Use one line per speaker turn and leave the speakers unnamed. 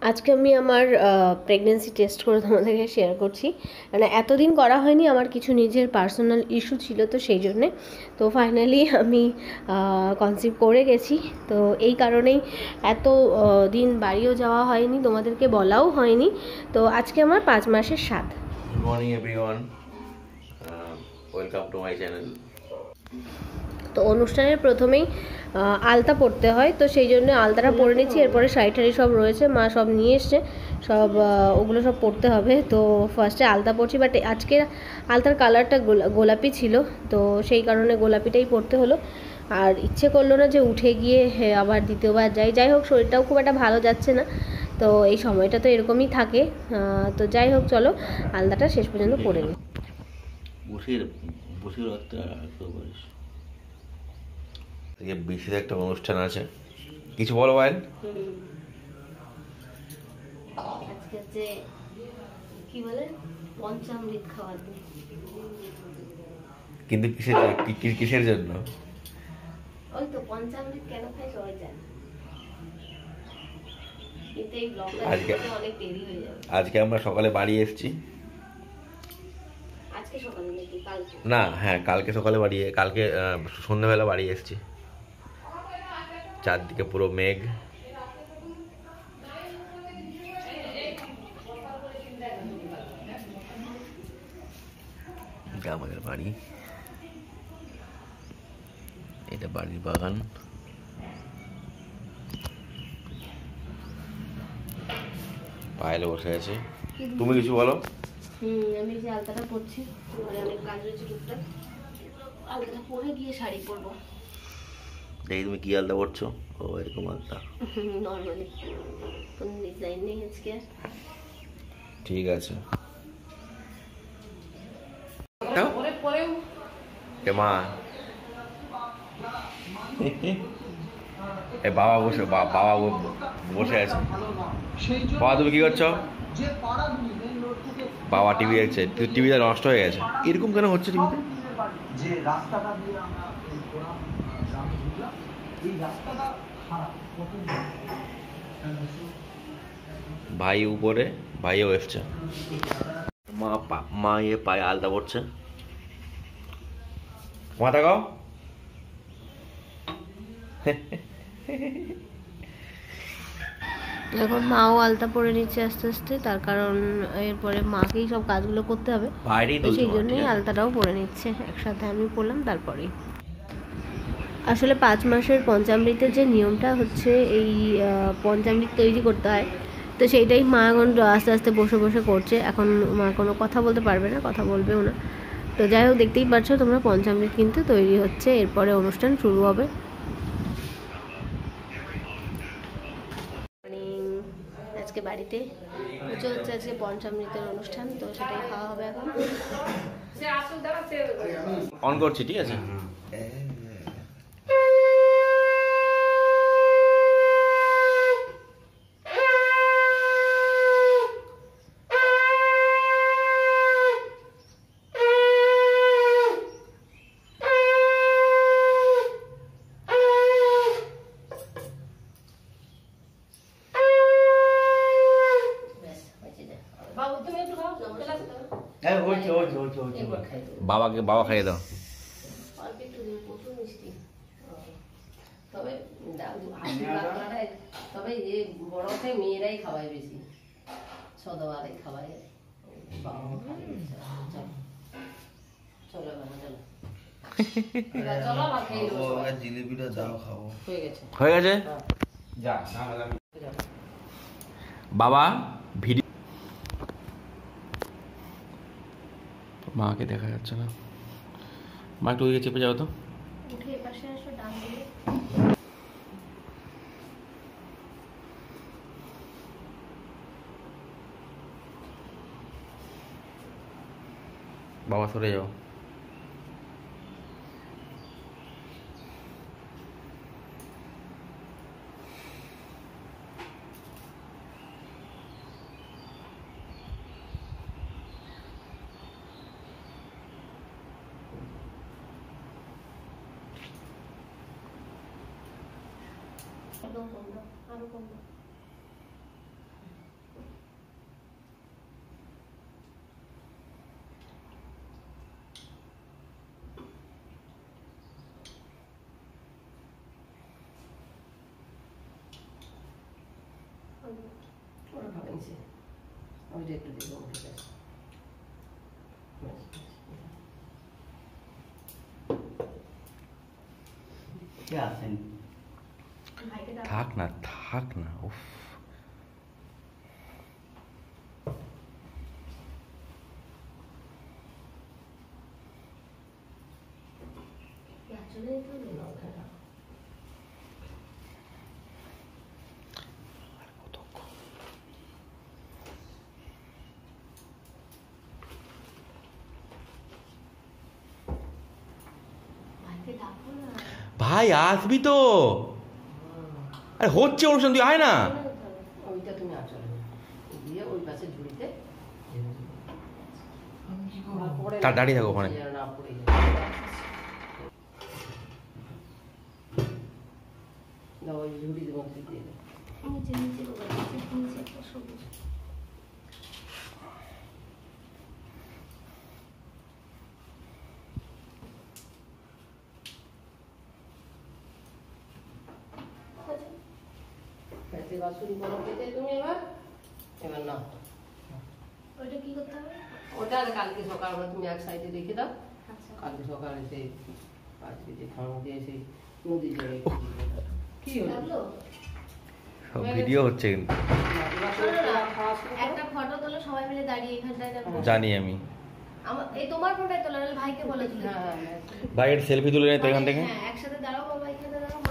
আজকে আমি আমার প্রেগন্যান্সি টেস্ট করে তোমাদেরকে শেয়ার করছি। মানে এতদিন করা হয়নি, আমার কিছু নিজের পার্সোনাল ইস্যু ছিল, তো সেই জন্যে তো ফাইনালি আমি কনসিভ করে গেছি। তো এই কারণেই এত দিন বাড়িও যাওয়া হয়নি, তোমাদেরকে বলাও হয়নি। তো আজকে আমার 5 মাসের স্বাদ।
Good morning everyone, welcome to my channel.
তো অনুষ্ঠানের প্রথমেই আলতা পরতে হয়, তো সেই জন্য আলতাটা পরে নিচ্ছি। এরপরে শাড়ি ঠাড়ি সব রয়েছে, মা সব নিয়ে এসছে, সব ওগুলো সব পরতে হবে। তো ফার্স্টে আলতা পরছি, বাট আজকে আলতার কালারটা গোলাপি ছিল, তো সেই কারণে গোলাপিটাই পরতে হলো। আর ইচ্ছে করলো না যে উঠে গিয়ে আবার দ্বিতীয়বার যাই হোক, শরীরটাও খুব একটা ভালো যাচ্ছে না, তো এই সময়টা তো এরকমই থাকে। তো যাই হোক, চলো আলতাটা শেষ পর্যন্ত পরে নিই।
বিশেষ একটা অনুষ্ঠান আছে, কিছু বলো বাইন।
আজকে যে কি বলে পঞ্চামৃত খাওয়া দিই,
কিন্তু কিসের জন্য?
ওই তো পঞ্চামৃত কেন খাই সবাই জানে, কিন্তু এই ব্লগটা অনেক দেরি হয়ে যাবে।
আজকে আমরা সকালে বাড়ি এসেছি।
আজকে সকালে নাকি কালকে?
না, হ্যাঁ, কালকে সকালে কালকে সন্ধ্যাবেলা বাড়ি এসেছি। চারদিকে পুরো মেঘ। আমাদের বাড়ি, এটা বাড়ির বাগান। পায়েলে বসে আছে। তুমি কিছু বলো।
আমি যে আলতাটা পরছি, ঘরে অনেক কাজ রয়েছে টুকটাক, আলতাটা পরে গিয়ে শাড়ি পরবো।
দেখি তুমি কি আলতা পরছো। ও এরকম আলতা,
নর্মালি, কোনো ডিজাইন নেই আজকে।
ঠিক আছে। মা বাবা বসে আছে। বাবা তুমি কি করছো? বাবা টিভি দেখছে। টিভিটা নষ্ট হয়ে গেছে। এরকম কেন হচ্ছে টিভিতে? ভাই উপরে, ভাইও এসছে। মা পায়ে আলতা পড়ছে। মাথা গাও।
এখন মাও আলতা পরে নিচ্ছে আস্তে আস্তে, তার কারণ এরপরে মাকেই সব কাজগুলো করতে হবে, সেই জন্যই আলতাটাও পরে নিচ্ছে একসাথে। আমি পরলাম তারপরেই। আসলে 5 মাসের পঞ্চামৃতের যে নিয়মটা হচ্ছে, এই পঞ্চামৃত তৈরি করতে হয়, তো সেইটাই মা এখন আস্তে আস্তে বসে বসে করছে। এখন মা কোনো কথা বলতে পারবে না, কথা বলবেও না। তো যাই হোক, দেখতেই পাচ্ছ তোমরা, পঞ্চামৃত কিন্তু তৈরি হচ্ছে, এরপরে অনুষ্ঠান শুরু হবে। আজকে বাড়িতে পুজো হচ্ছে, আজকে পঞ্চামৃতের অনুষ্ঠান, তো সেটাই খাওয়া হবে এখন।
অন করছি, ঠিক আছে। বাবা খাইয়ে দাও।
তবে বড়টাই মেয়েরাই খাওয়ায় বেশি, সদবারে খাওয়ায়। চলো
জিলিপিটা দাও, খাবো।
হয়ে গেছে
বাবা ভিডিও। মাকে দেখা যাচ্ছে না। মা একটু ওইদিকে চেপে যাও তো।
উঠে এপাশে আসো, ডান দিকে।
বাবা সরে যাও।
একদম কম দাও, আরো কম দাও।
ওরা খাবে নিচে, ওইটা একটু দেবো, ঠিক আছে।
কে আছেন?
থাক না উফ। ভাই আসবি তো? আরে হচ্ছে অনুষ্ঠান, তুই আয় না।
ওইটা তুমি আঁচলে দিয়ে ওই পাশে ঝুড়িতে
তার দাঁড়িয়ে থাকো ওখানে।
না পড়ে যায়। দাও ওই ঝুড়ির মধ্যে দিয়ে দাও। পেতে বাসুরি বড় পেতে তুমি এবার না
ওইটা কি করতে হবে?
ওটা কালকে সকালবেলা তুমি এক সাইডে রেখে দাও,
আচ্ছা।
কালকে সকালে সেই আজকে যে খাওয়া দিয়ে সেই নদীর জলে কি হলো
লাগলো?
সব ভিডিও হচ্ছে কিন্তু।
একটা ফটো তোলো সবাই মিলে দাঁড়িয়ে এখানটায় না?
জানি আমি।
এই তোমার ফটোটাই তোলো, নাহলে ভাইকে বলে দিলে।
হ্যাঁ
ভাই একটা সেলফি তুলে নেই তো এখান থেকে।
হ্যাঁ, একসাথে দাঁড়াও বাবা, এখানে দাঁড়াও।